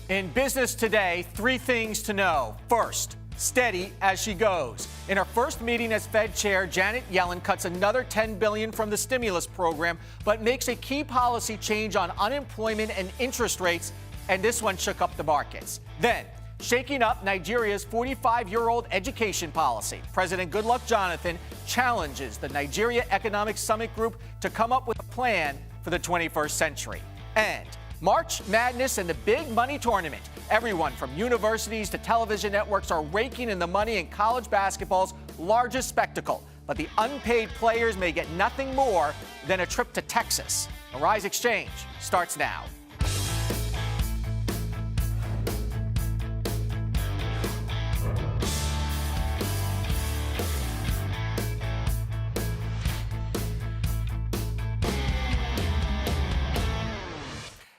In business today, three things to know. First, steady as she goes. In her first meeting as Fed Chair, Janet Yellen cuts another $10 billion from the stimulus program, but makes a key policy change on unemployment and interest rates, and this one shook up the markets. Then, shaking up Nigeria's 45-year-old education policy. President Goodluck Jonathan challenges the Nigeria Economic Summit Group to come up with a plan for the 21st century. And March Madness and the big money tournament. Everyone from universities to television networks are raking in the money in college basketball's largest spectacle. But the unpaid players may get nothing more than a trip to Texas. The Rise Exchange starts now.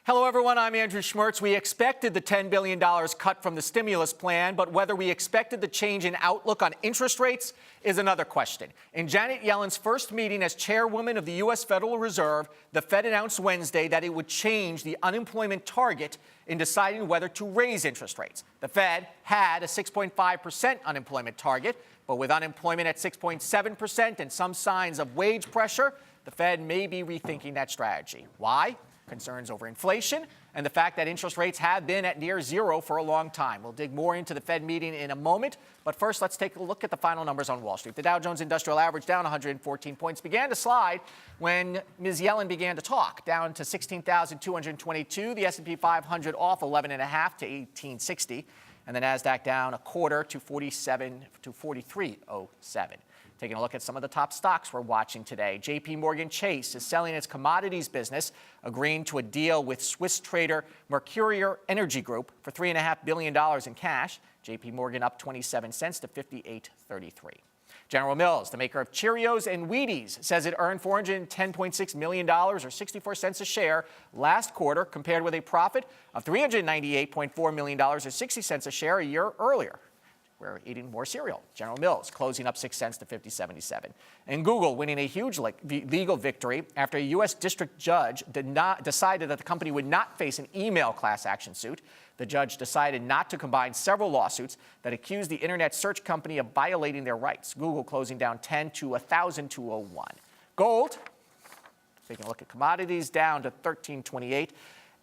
Hello, everyone. I'm Andrew Schmertz. We expected the $10 billion cut from the stimulus plan, but whether we expected the change in outlook on interest rates is another question. In Janet Yellen's first meeting as chairwoman of the U.S. Federal Reserve, the Fed announced Wednesday that it would change the unemployment target in deciding whether to raise interest rates. The Fed had a 6.5% unemployment target, but with unemployment at 6.7% and some signs of wage pressure, the Fed may be rethinking that strategy. Why? Concerns over inflation and the fact that interest rates have been at near zero for a long time. We'll dig more into the Fed meeting in a moment, but first let's take a look at the final numbers on Wall Street. The Dow Jones Industrial Average down 114 points began to slide when Ms. Yellen began to talk, down to 16,222. The S&P 500 off 11.5 to 1860, and the Nasdaq down a quarter to 4307. Taking a look at some of the top stocks we're watching today. JP Morgan Chase is selling its commodities business, agreeing to a deal with Swiss trader Mercurial Energy Group for $3.5 billion in cash. JP Morgan up 27 cents to 58.33. General Mills, the maker of Cheerios and Wheaties, says it earned $410.6 million or 64 cents a share last quarter, compared with a profit of $398.4 million or 60 cents a share a year earlier. We're eating more cereal. General Mills closing up 6 cents to 50.77. And Google winning a huge legal victory after a U.S. district judge decided that the company would not face an email class action suit. The judge decided not to combine several lawsuits that accused the internet search company of violating their rights. Google closing down 10 to 1,201. Gold, taking a look at commodities, down to 1328.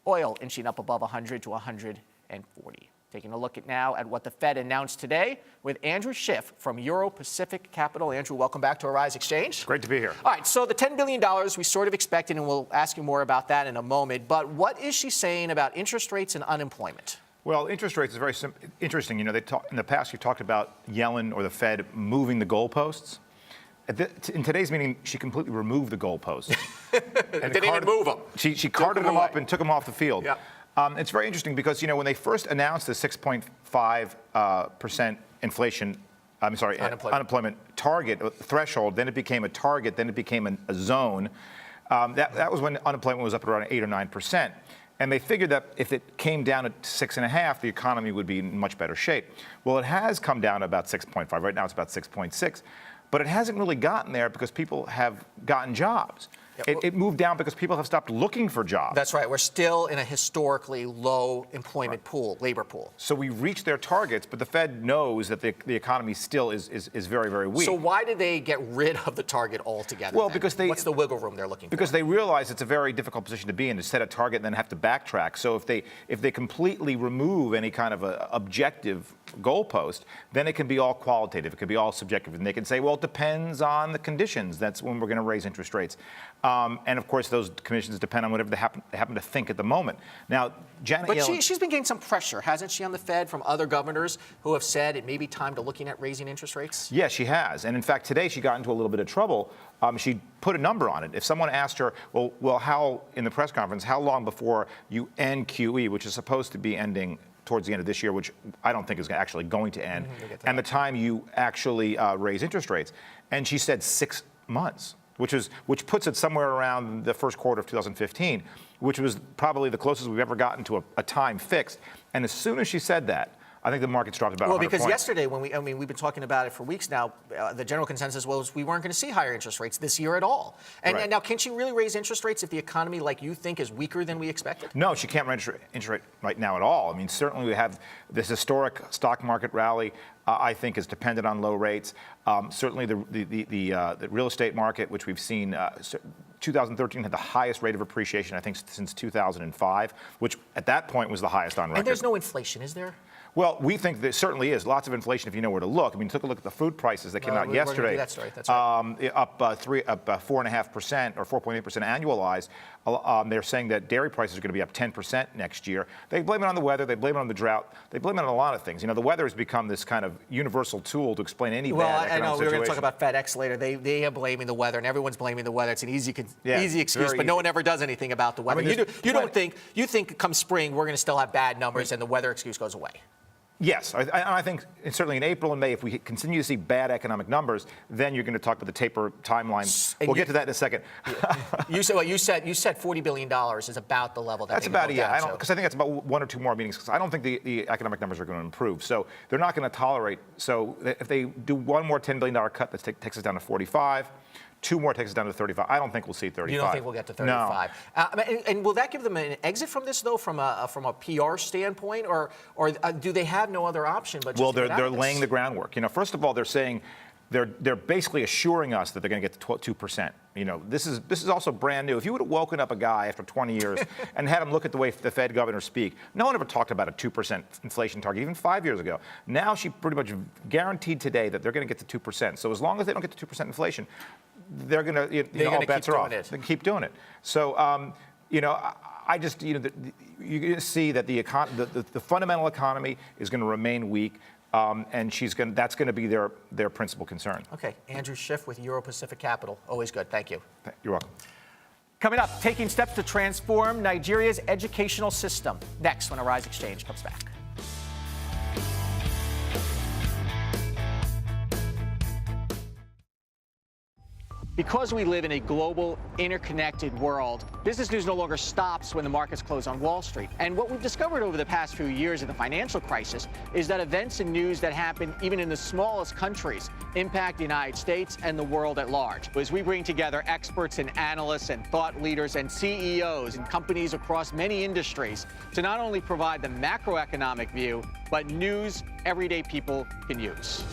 Oil inching up above 100 to 140. Taking a look now at what the Fed announced today with Andrew Schiff from Euro Pacific Capital. Andrew, welcome back to Rise Exchange. Great to be here. All right, so the $10 billion we sort of expected, and we'll ask you more about that in a moment. But what is she saying about interest rates and unemployment? Well, interest rates is very interesting. You know, in the past, you talked about Yellen or the Fed moving the goalposts. In today's meeting, she completely removed the gogoalposts. And didn't even move them. She carted them up and took them off the field. Yep. It's very interesting because, you know, when they first announced the 6.5% unemployment target threshold, then it became a target, then it became a zone. That was when unemployment was up at around 8 or 9%. And they figured that if it came down to 6.5, the economy would be in much better shape. Well, it has come down to about 6.5. Right now it's about 6.6. But it hasn't really gotten there because people have gotten jobs. It moved down because people have stopped looking for jobs. That's right. We're still in a historically low employment pool, labor pool. So we reached their targets, but the Fed knows that the economy still is very, very weak. So why did they get rid of the target altogether? Well, then? because what's the wiggle room they're looking for? Because they realize it's a very difficult position to be in, to set a target and then have to backtrack. So if they completely remove any kind of a objective goalpost, then it can be all qualitative. It can be all subjective. And they can say, well, it depends on the conditions. That's when we're going to raise interest rates. And of course, those conditions depend on whatever they happen to think at the moment. Now, Janet Yellen... But she's been getting some pressure, hasn't she, on the Fed from other governors who have said it may be time to looking at raising interest rates? Yes, she has. And in fact, today she got into a little bit of trouble. She put a number on it. If someone asked her, well, how, in the press conference, how long before you end QE, which is supposed to be ending towards the end of this year, which I don't think is actually going to end, and the time you actually raise interest rates. And she said 6 months, which puts it somewhere around the first quarter of 2015, which was probably the closest we've ever gotten to a time fixed. And as soon as she said that, I think the market's dropped about 100 Well, because points. yesterday, we've been talking about it for weeks now, the general consensus was we weren't going to see higher interest rates this year at all. And now, can she really raise interest rates if the economy, like you think, is weaker than we expected? No, she can't raise interest rate right now at all. I mean, certainly we have this historic stock market rally. I think is dependent on low rates. Certainly the real estate market, which we've seen, 2013 had the highest rate of appreciation, I think, since 2005, which at that point was the highest on record. And there's no inflation, is there? Well, we think there certainly is lots of inflation if you know where to look. I mean, took a look at the food prices that came out yesterday. Do that story. That's right. Up 4.5% or 4.8% annualized. They're saying that dairy prices are going to be up 10% next year. They blame it on the weather. They blame it on the drought. They blame it on a lot of things. You know, the weather has become this kind of universal tool to explain any bad economic situation. Well, I know we're going to talk about FedEx later. They are blaming the weather, and everyone's blaming the weather. It's an easy excuse, but no one ever does anything about the weather. I mean, you think come spring we're going to still have bad numbers, and the weather excuse goes away. Yes, I think certainly in April and May, if we continue to see bad economic numbers, then you're going to talk about the taper timeline. We'll get to that in a second. You said $40 billion is about the level that that's about it. Yeah, because I think that's about one or two more meetings. Because I don't think the economic numbers are going to improve. So they're not going to tolerate. So if they do one more $10 billion cut, that takes us down to 45. Two more takes us down to 35. I don't think we'll see 35. You don't think we'll get to 35? No. And will that give them an exit from this, though, from a PR standpoint, or do they have no other option but just Well, they're laying the groundwork. You know, first of all, they're saying they're basically assuring us that they're going to get to 2%. You know, this is also brand new. If you would have woken up a guy after 20 years and had him look at the way the Fed governors speak, no one ever talked about a 2% inflation target, even 5 years ago. Now she pretty much guaranteed today that they're going to get to 2%. So as long as they don't get to 2% inflation, they're going to, all bets are off. They can keep doing it. So, you know, I just, you know, you're going to see that the fundamental economy is going to remain weak. And that's going to be their principal concern. Okay, Andrew Schiff with Euro Pacific Capital. Always good. Thank you. You're welcome. Coming up, taking steps to transform Nigeria's educational system. Next, when Arise Exchange comes back. Because we live in a global, interconnected world, business news no longer stops when the markets close on Wall Street. And what we've discovered over the past few years of the financial crisis is that events and news that happen even in the smallest countries impact the United States and the world at large. As we bring together experts and analysts and thought leaders and CEOs and companies across many industries to not only provide the macroeconomic view, but news everyday people can use.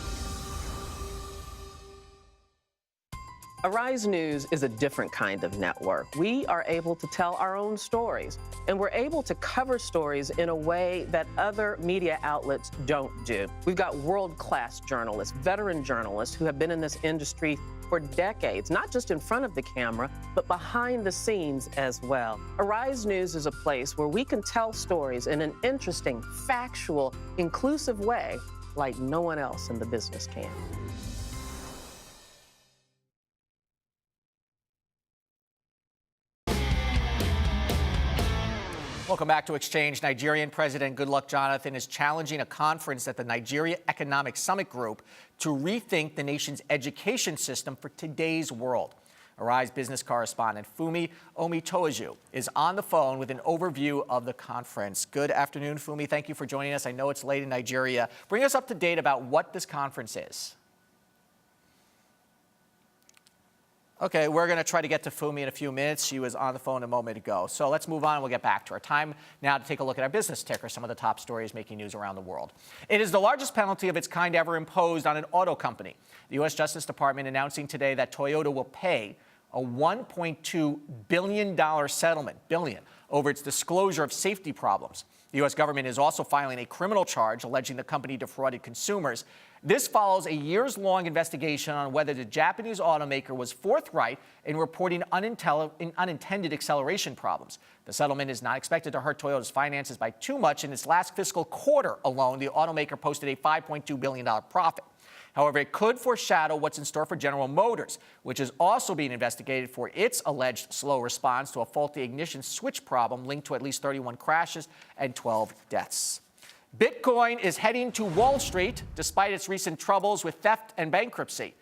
Arise News is a different kind of network. We are able to tell our own stories, and we're able to cover stories in a way that other media outlets don't do. We've got world-class journalists, veteran journalists who have been in this industry for decades, not just in front of the camera, but behind the scenes as well. Arise News is a place where we can tell stories in an interesting, factual, inclusive way like no one else in the business can. Welcome back to Exchange. Nigerian President Goodluck Jonathan is challenging a conference at the Nigeria Economic Summit Group to rethink the nation's education system for today's world. Arise business correspondent Fumi Omitoju is on the phone with an overview of the conference. Good afternoon, Fumi. Thank you for joining us. I know it's late in Nigeria. Bring us up to date about what this conference is. Okay, we're going to try to get to Fumi in a few minutes. She was on the phone a moment ago. So let's move on and we'll get back to her. Time now to take a look at our business ticker, some of the top stories making news around the world. It is the largest penalty of its kind ever imposed on an auto company. The U.S. Justice Department announcing today that Toyota will pay a $1.2 billion settlement, over its disclosure of safety problems. The U.S. government is also filing a criminal charge alleging the company defrauded consumers. This follows a years-long investigation on whether the Japanese automaker was forthright in reporting unintended acceleration problems. The settlement is not expected to hurt Toyota's finances by too much. In its last fiscal quarter alone, the automaker posted a $5.2 billion profit. However, it could foreshadow what's in store for General Motors, which is also being investigated for its alleged slow response to a faulty ignition switch problem linked to at least 31 crashes and 12 deaths. Bitcoin is heading to Wall Street despite its recent troubles with theft and bankruptcy.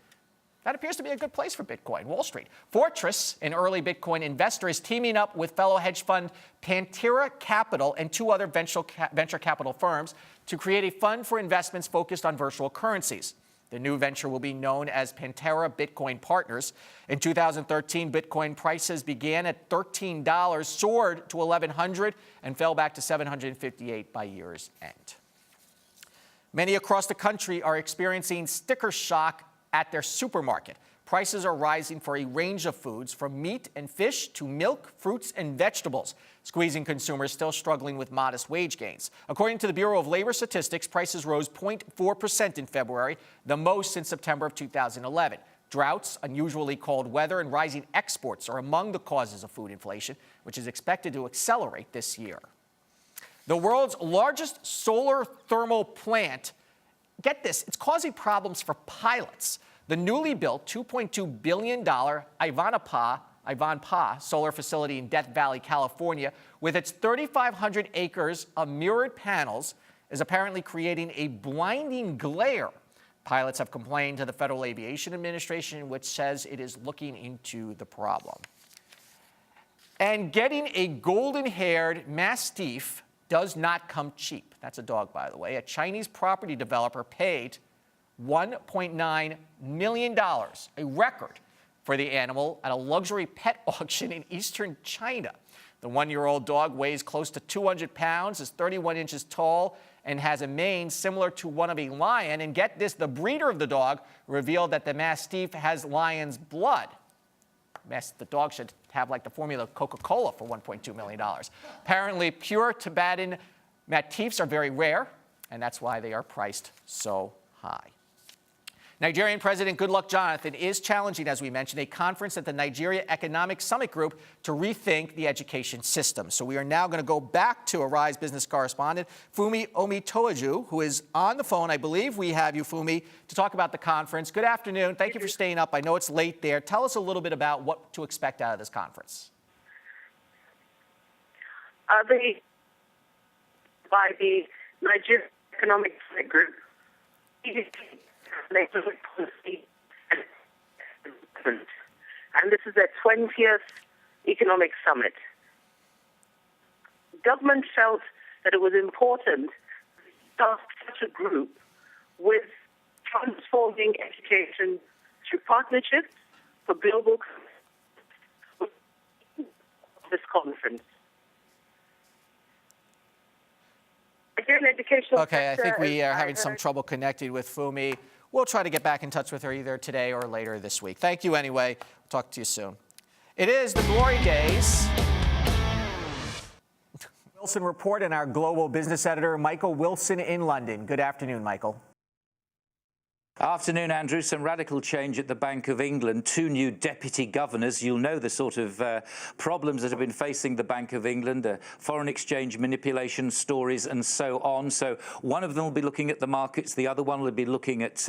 That appears to be a good place for Bitcoin. Wall Street. Fortress, an early Bitcoin investor, is teaming up with fellow hedge fund Pantera Capital and two other venture capital firms to create a fund for investments focused on virtual currencies. The new venture will be known as Pantera Bitcoin Partners. In 2013, Bitcoin prices began at $13, soared to $1,100, and fell back to $758 by year's end. Many across the country are experiencing sticker shock at their supermarket. Prices are rising for a range of foods, from meat and fish to milk, fruits, and vegetables, squeezing consumers still struggling with modest wage gains. According to the Bureau of Labor Statistics, prices rose 0.4% in February, the most since September of 2011. Droughts, unusually cold weather, and rising exports are among the causes of food inflation, which is expected to accelerate this year. The world's largest solar thermal plant, get this, it's causing problems for pilots. The newly built $2.2 billion Ivanpah solar facility in Death Valley, California, with its 3,500 acres of mirrored panels, is apparently creating a blinding glare. Pilots have complained to the Federal Aviation Administration, which says it is looking into the problem. And getting a golden-haired Mastiff does not come cheap. That's a dog, by the way. A Chinese property developer paid $1.9 million, a record for the animal, at a luxury pet auction in eastern China. The one-year-old dog weighs close to 200 pounds, is 31 inches tall, and has a mane similar to one of a lion. And get this, the breeder of the dog revealed that the Mastiff has lion's blood. The dog should have like the formula of Coca-Cola for $1.2 million. Apparently, pure Tibetan Mastiffs are very rare, and that's why they are priced so high. Nigerian President Goodluck Jonathan is challenging, as we mentioned, a conference at the Nigeria Economic Summit Group to rethink the education system. So we are now going to go back to Arise business correspondent Fumi Omitoaju, who is on the phone. I believe we have you, Fumi, to talk about the conference. Good afternoon. Thank you for staying up. I know it's late there. Tell us a little bit about what to expect out of this conference. By the Nigeria Economic Summit Group, policy, and this is their 20th economic summit. Government felt that it was important to start such a group with transforming education through partnerships for global this conference. Okay, I think we are having some trouble connecting with Fumi. We'll try to get back in touch with her either today or later this week. Thank you anyway. We'll talk to you soon. It is the glory days. Wilson report and our global business editor, Michael Wilson in London. Good afternoon, Michael. Afternoon, Andrew. Some radical change at the Bank of England. Two new deputy governors. You'll know the sort of problems that have been facing the Bank of England, foreign exchange manipulation stories and so on. So one of them will be looking at the markets. The other one will be looking at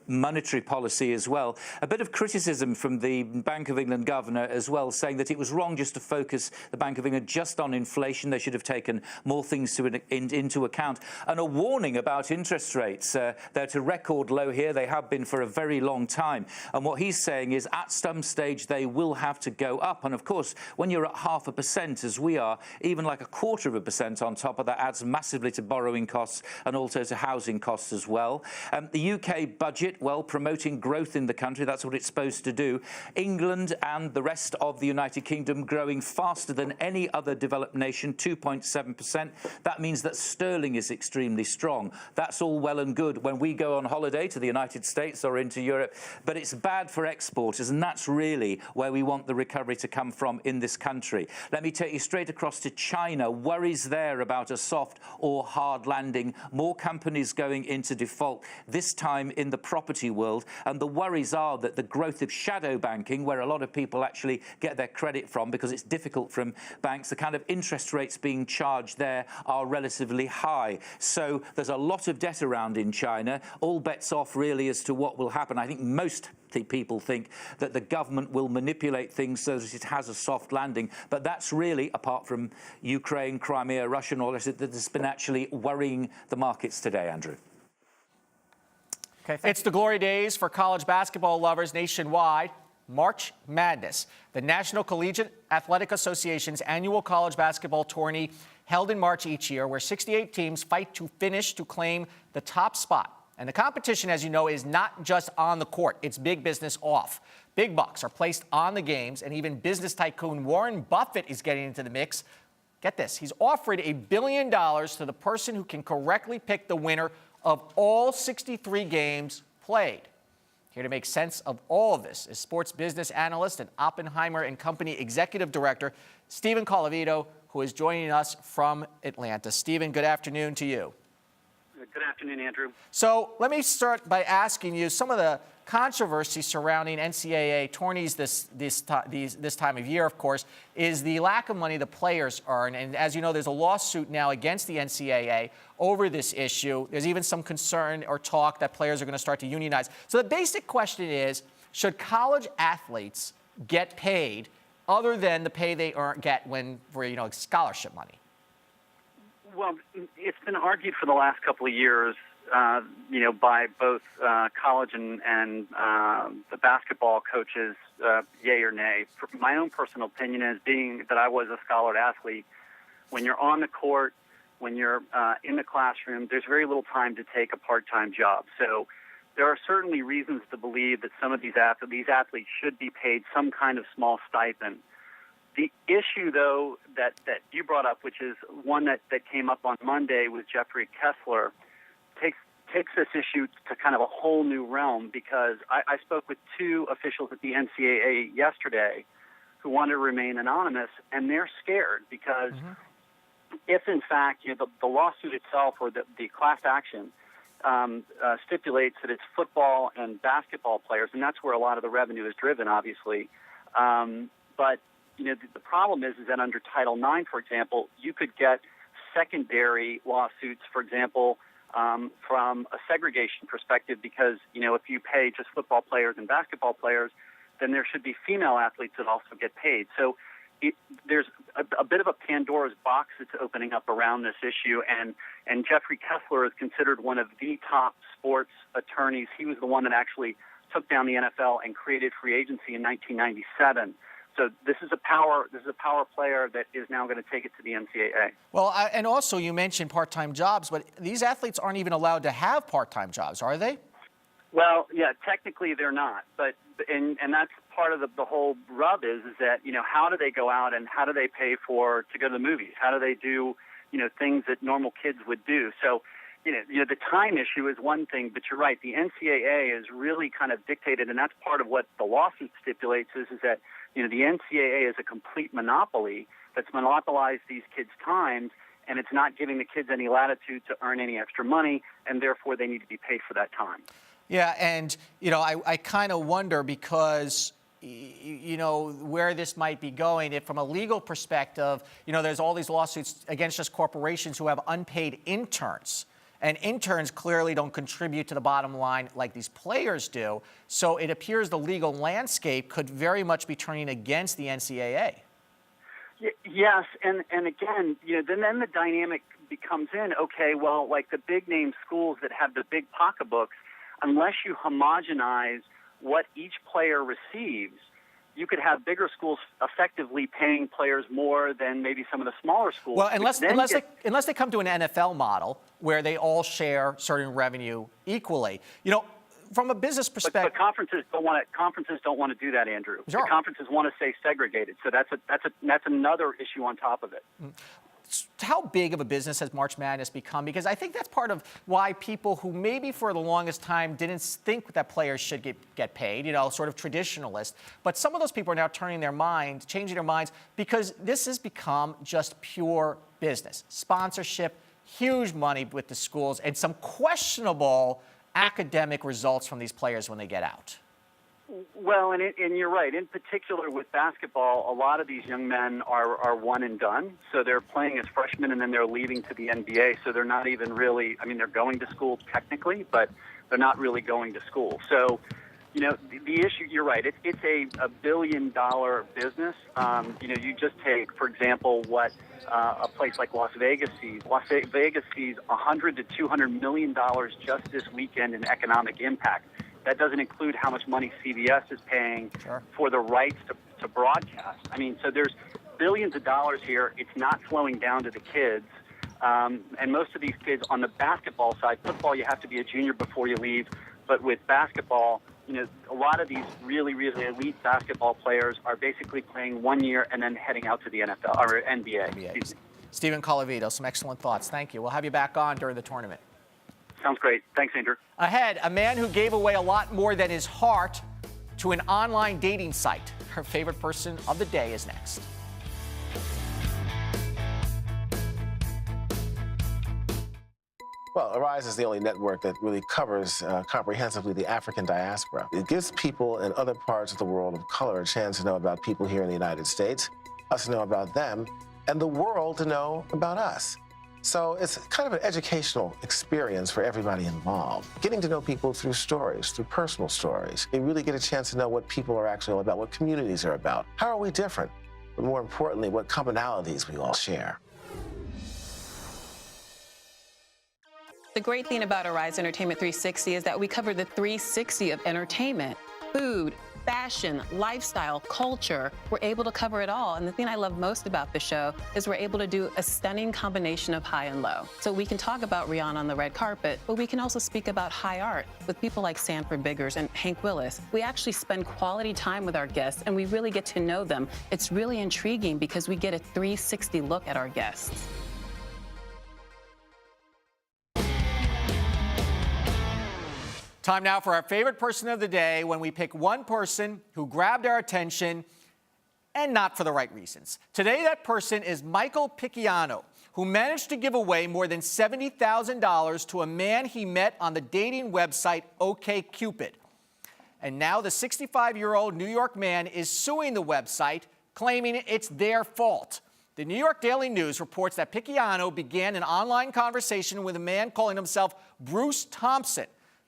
monetary policy as well. A bit of criticism from the Bank of England governor as well, saying that it was wrong just to focus the Bank of England just on inflation. They should have taken more things into account. And a warning about interest rates. They're at a record low here. They have been for a very long time. And what he's saying is at some stage they will have to go up. And of course, when you're at 0.5%, as we are, even like 0.25% on top of that adds massively to borrowing costs and also to housing costs as well. The UK budget, well, promoting growth in the country. That's what it's supposed to do. England and the rest of the United Kingdom growing faster than any other developed nation, 2.7%. That means that sterling is extremely strong. That's all well and good when we go on holiday to the United States or into Europe, but it's bad for exporters, and that's really where we want the recovery to come from in this country. Let me take you straight across to China. Worries there about a soft or hard landing. More companies going into default, this time in the property world, and the worries are that the growth of shadow banking, where a lot of people actually get their credit from because it's difficult from banks, the kind of interest rates being charged there are relatively high. So there's a lot of debt around in China. All bets off really as to what will happen. I think most people think that the government will manipulate things so that it has a soft landing. But that's really, apart from Ukraine, Crimea, Russia and all this, that has been actually worrying the markets today, Andrew. Okay, it's the glory days for college basketball lovers nationwide. March Madness, the National Collegiate Athletic Association's annual college basketball tourney held in March each year, where 68 teams fight to finish to claim the top spot. And the competition, as you know, is not just on the court. It's big business off. Big bucks are placed on the games, and even business tycoon Warren Buffett is getting into the mix. Get this, he's offered $1 billion to the person who can correctly pick the winner of all 63 games played. Here to make sense of all of this is sports business analyst and Oppenheimer and Company Executive Director Stephen Colavito, who is joining us from Atlanta. Stephen, good afternoon to you. Good afternoon, Andrew. So let me start by asking you some of the controversy surrounding NCAA tourneys this time of year, of course, is the lack of money the players earn. And as you know, there's a lawsuit now against the NCAA over this issue. There's even some concern or talk that players are going to start to unionize. So the basic question is, should college athletes get paid other than the pay they get for scholarship money? Well, it's been argued for the last couple of years, by both college and the basketball coaches, yay or nay. My own personal opinion is, being that I was a scholar athlete, when you're on the court, when you're in the classroom, there's very little time to take a part-time job. So there are certainly reasons to believe that some of these athletes should be paid some kind of small stipend. The issue, though, that you brought up, which is one that came up on Monday with Jeffrey Kessler, takes this issue to kind of a whole new realm, because I spoke with two officials at the NCAA yesterday who want to remain anonymous, and they're scared because if, in fact, the lawsuit itself or the class action stipulates that it's football and basketball players, and that's where a lot of the revenue is driven, obviously, but the problem is that under Title IX, for example, you could get secondary lawsuits, for example, from a segregation perspective, because, if you pay just football players and basketball players, then there should be female athletes that also get paid. So there's a bit of a Pandora's box that's opening up around this issue, and Jeffrey Kessler is considered one of the top sports attorneys. He was the one that actually took down the NFL and created free agency in 1997. So this is a power player that is now going to take it to the NCAA. Well, and also you mentioned part-time jobs, but these athletes aren't even allowed to have part-time jobs, are they? Well, yeah, technically they're not, but and that's part of the whole rub is that how do they go out and how do they pay to go to the movies? How do they do things that normal kids would do? So the time issue is one thing, but you're right. The NCAA is really kind of dictated, and that's part of what the lawsuit stipulates is that the NCAA is a complete monopoly that's monopolized these kids' times, and it's not giving the kids any latitude to earn any extra money, and therefore they need to be paid for that time. Yeah, and I kind of wonder because where this might be going. If from a legal perspective, there's all these lawsuits against just corporations who have unpaid interns. And interns clearly don't contribute to the bottom line like these players do. So it appears the legal landscape could very much be turning against the NCAA. Yes, and again, then the dynamic comes in, okay, well, like the big-name schools that have the big pocketbooks, unless you homogenize what each player receives, you could have bigger schools effectively paying players more than maybe some of the smaller schools. Well, unless they come to an NFL model where they all share certain revenue equally. From a business perspective, but conferences don't want to do that, Andrew. Sure. The conferences want to stay segregated, so that's another issue on top of it. How big of a business has March Madness become? Because I think that's part of why people who maybe for the longest time didn't think that players should get paid, sort of traditionalist. But some of those people are now changing their minds, because this has become just pure business. Sponsorship, huge money with the schools, and some questionable academic results from these players when they get out. Well, and you're right. In particular with basketball, a lot of these young men are one and done. So they're playing as freshmen and then they're leaving to the NBA. So they're not even really, they're going to school technically, but they're not really going to school. So the issue, you're right, it's a billion-dollar business. You just take, for example, what a place like Las Vegas sees. Las Vegas sees $100 to $200 million just this weekend in economic impact. That doesn't include how much money CBS is paying for the rights to broadcast. I mean, so there's billions of dollars here. It's not flowing down to the kids. And most of these kids on the basketball side, football, you have to be a junior before you leave. But with basketball, a lot of these really, really elite basketball players are basically playing 1 year and then heading out to the NFL or NBA. Stephen Colavito, some excellent thoughts. Thank you. We'll have you back on during the tournament. Sounds great. Thanks, Andrew. Ahead, a man who gave away a lot more than his heart to an online dating site. Her favorite person of the day is next. Well, Arise is the only network that really covers comprehensively the African diaspora. It gives people in other parts of the world of color a chance to know about people here in the United States, us to know about them, and the world to know about us. So it's kind of an educational experience for everybody involved. Getting to know people through stories, through personal stories. You really get a chance to know what people are actually all about, what communities are about. How are we different? But more importantly, what commonalities we all share. The great thing about Arise Entertainment 360 is that we cover the 360 of entertainment, food, fashion, lifestyle, culture. We're able to cover it all. And the thing I love most about the show is we're able to do a stunning combination of high and low. So we can talk about Rihanna on the red carpet, but we can also speak about high art with people like Sanford Biggers and Hank Willis. We actually spend quality time with our guests and we really get to know them. It's really intriguing because we get a 360 look at our guests. Time now for our favorite person of the day, when we pick one person who grabbed our attention and not for the right reasons. Today, that person is Michael Picciano, who managed to give away more than $70,000 to a man he met on the dating website OkCupid. And now the 65-year-old New York man is suing the website, claiming it's their fault. The New York Daily News reports that Picciano began an online conversation with a man calling himself Bruce Thompson.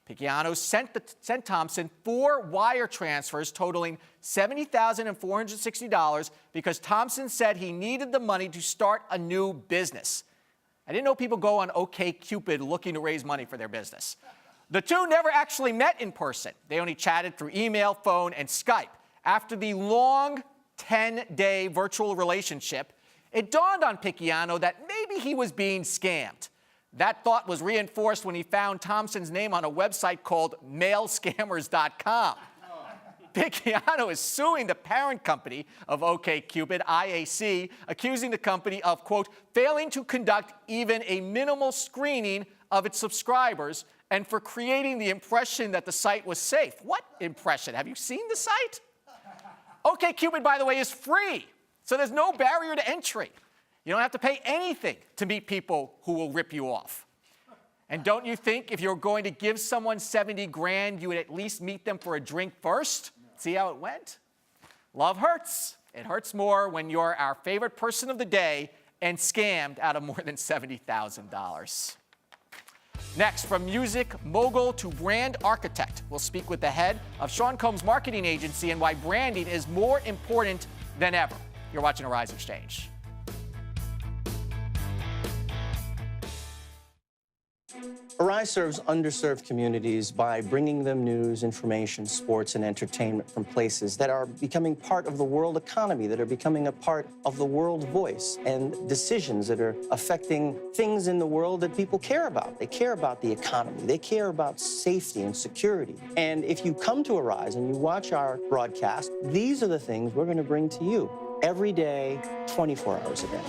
Picciano sent Thompson 4 wire transfers totaling $70,460 because Thompson said he needed the money to start a new business. I didn't know people go on OkCupid looking to raise money for their business. The two never actually met in person. They only chatted through email, phone, and Skype. After the long 10-day virtual relationship, it dawned on Picciano that maybe he was being scammed. That thought was reinforced when he found Thompson's name on a website called mailscammers.com. Picciano is suing the parent company of OkCupid, IAC, accusing the company of, quote, failing to conduct even a minimal screening of its subscribers and for creating the impression that the site was safe. What impression? Have you seen the site? OkCupid, by the way, is free, so there's no barrier to entry. You don't have to pay anything to meet people who will rip you off. And don't you think if you're going to give someone 70 grand, you would at least meet them for a drink first? See how it went? Love hurts. It hurts more when you're our favorite person of the day and scammed out of more than $70,000. Next, from music mogul to brand architect, we'll speak with the head of Sean Combs' marketing agency and why branding is more important than ever. You're watching Arise Exchange. Arise serves underserved communities by bringing them news, information, sports, and entertainment from places that are becoming part of the world economy, that are becoming a part of the world voice, and decisions that are affecting things in the world that people care about. They care about the economy. They care about safety and security. And if you come to Arise and you watch our broadcast, these are the things we're going to bring to you every day, 24 hours a day.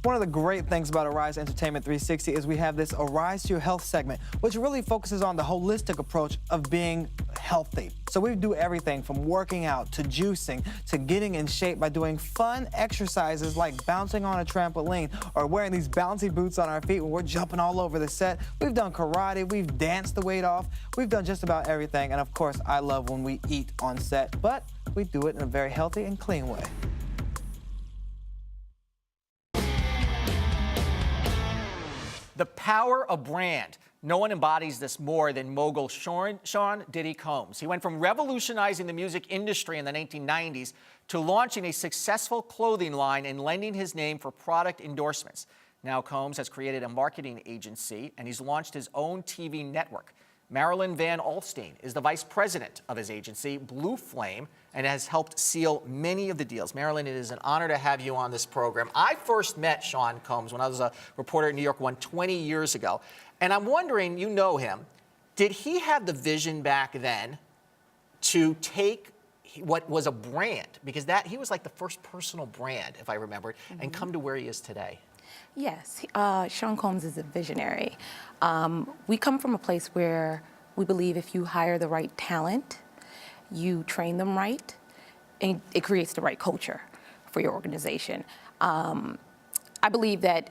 One of the great things about Arise Entertainment 360 is we have this Arise to Your Health segment, which really focuses on the holistic approach of being healthy. So we do everything from working out to juicing to getting in shape by doing fun exercises like bouncing on a trampoline or wearing these bouncy boots on our feet when we're jumping all over the set. We've done karate, we've danced the weight off, we've done just about everything. And of course, I love when we eat on set, but we do it in a very healthy and clean way. The power of brand. No one embodies this more than mogul Sean Diddy Combs. He went from revolutionizing the music industry in the 1990s to launching a successful clothing line and lending his name for product endorsements. Now Combs has created a marketing agency and he's launched his own TV network. Marilyn Van Alstyne is the vice president of his agency, Blue Flame, and has helped seal many of the deals. Marilyn, it is an honor to have you on this program. I first met Sean Combs when I was a reporter at New York 1 20 years ago. And I'm wondering, you know him, did he have the vision back then to take what was a brand, because he was like the first personal brand, if I remember, and come to where he is today? Yes, Sean Combs is a visionary. We come from a place where we believe if you hire the right talent, you train them right, and it creates the right culture for your organization. I believe that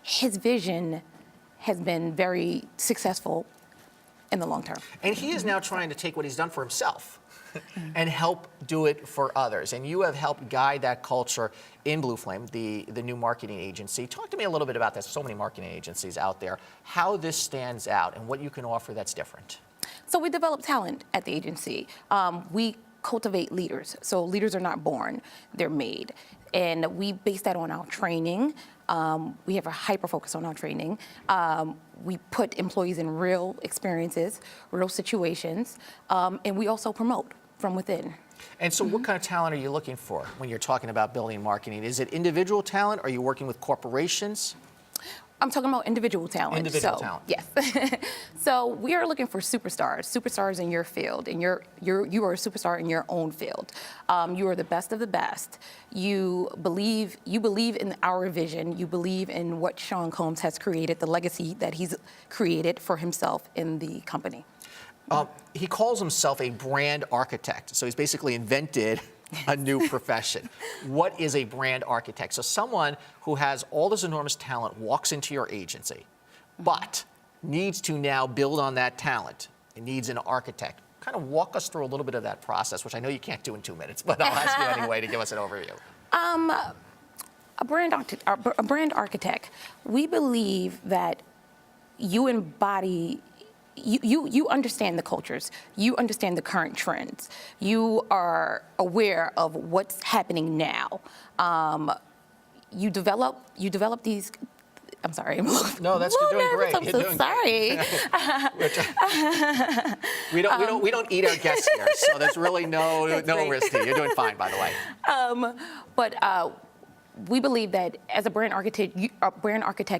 his vision has been very successful in the long term. And he is now trying to take what he's done for himself and help do it for others. And you have helped guide that culture in Blue Flame, the new marketing agency. Talk to me a little bit about that. So many marketing agencies out there, how this stands out and what you can offer that's different. So we develop talent at the agency. We cultivate leaders. So leaders are not born, they're made. And we base that on our training. We have a hyper focus on our training. We put employees in real experiences, real situations, and we also promote from within. And so what kind of talent are you looking for when you're talking about building marketing? Is it individual talent? Are you working with corporations? I'm talking about individual talent. Individual talent. Yes. So we are looking for superstars in your field, and you are a superstar in your own field. You are the best of the best. You believe in our vision. You believe in what Sean Combs has created, the legacy that he's created for himself in the company. He calls himself a brand architect. So he's basically invented a new profession. What is a brand architect? So someone who has all this enormous talent walks into your agency, but needs to now build on that talent. It needs an architect. Kind of walk us through a little bit of that process, which I know you can't do in 2 minutes, but I'll ask you anyway to give us an overview. A brand architect, we believe that you embody. You understand the cultures. You understand the current trends. You are aware of what's happening now. You develop these. I'm sorry. No, that's you're doing great. I'm you're so doing sorry. We don't eat our guests here, so there's really no risk here. You're doing fine, by the way. But we believe that as a brand architect,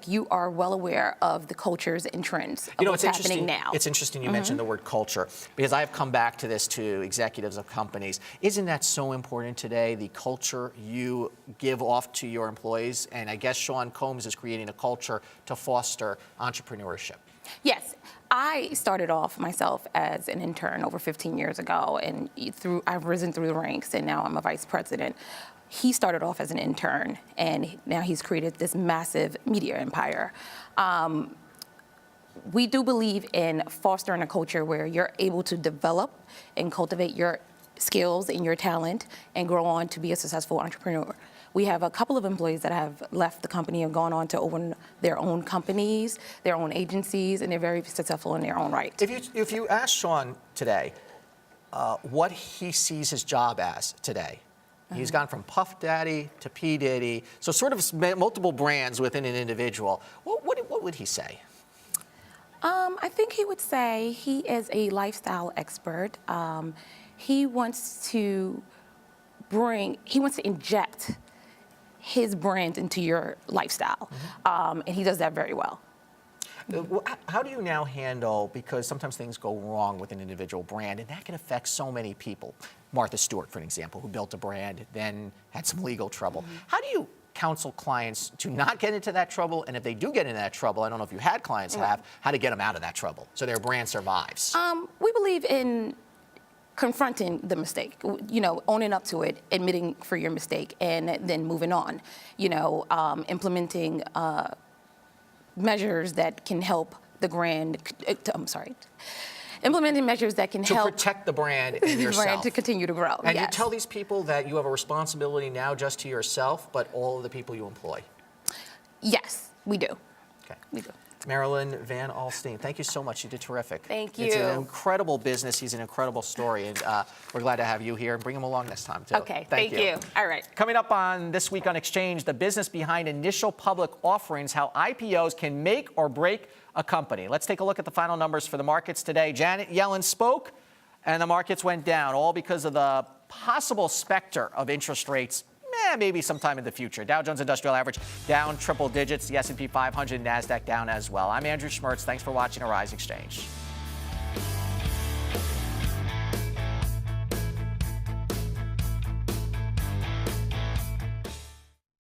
you are well aware of the cultures and trends of what's happening now. It's interesting you mentioned the word culture, because I have come back to this to executives of companies. Isn't that so important today, the culture you give off to your employees? And I guess Sean Combs is creating a culture to foster entrepreneurship. Yes. I started off myself as an intern over 15 years ago, and I've risen through the ranks, and now I'm a vice president. He started off as an intern, and now he's created this massive media empire. We do believe in fostering a culture where you're able to develop and cultivate your skills and your talent and grow on to be a successful entrepreneur. We have a couple of employees that have left the company and gone on to open their own companies, their own agencies, and they're very successful in their own right. If you ask Sean today what he sees his job as today, he's gone from Puff Daddy to P. Diddy, so sort of multiple brands within an individual. What would he say? I think he would say he is a lifestyle expert. He wants to inject his brand into your lifestyle, and he does that very well. How do you now handle, because sometimes things go wrong with an individual brand, and that can affect so many people. Martha Stewart, for an example, who built a brand, then had some legal trouble. How do you counsel clients to not get into that trouble? And if they do get into that trouble, I don't know if you had clients how to get them out of that trouble so their brand survives? We believe in confronting the mistake, owning up to it, admitting for your mistake, and then moving on. Implementing measures that can help the brand. Implementing measures that can help protect the brand and yourself. Brand to continue to grow. And you tell these people that you have a responsibility now just to yourself, but all of the people you employ. Yes, we do. Okay. We do. Marilyn Van Alstine, thank you so much. You did terrific. Thank you. It's an incredible business. He's an incredible story, and we're glad to have you here. And bring him along next time, too. Okay, thank you. All right. Coming up on This Week on Xchange, the business behind initial public offerings, how IPOs can make or break a company. Let's take a look at the final numbers for the markets today. Janet Yellen spoke, and the markets went down, all because of the possible specter of interest rates maybe sometime in the future. Dow Jones Industrial Average down triple digits. The S&P 500 and NASDAQ down as well. I'm Andrew Schmertz. Thanks for watching Arise Exchange.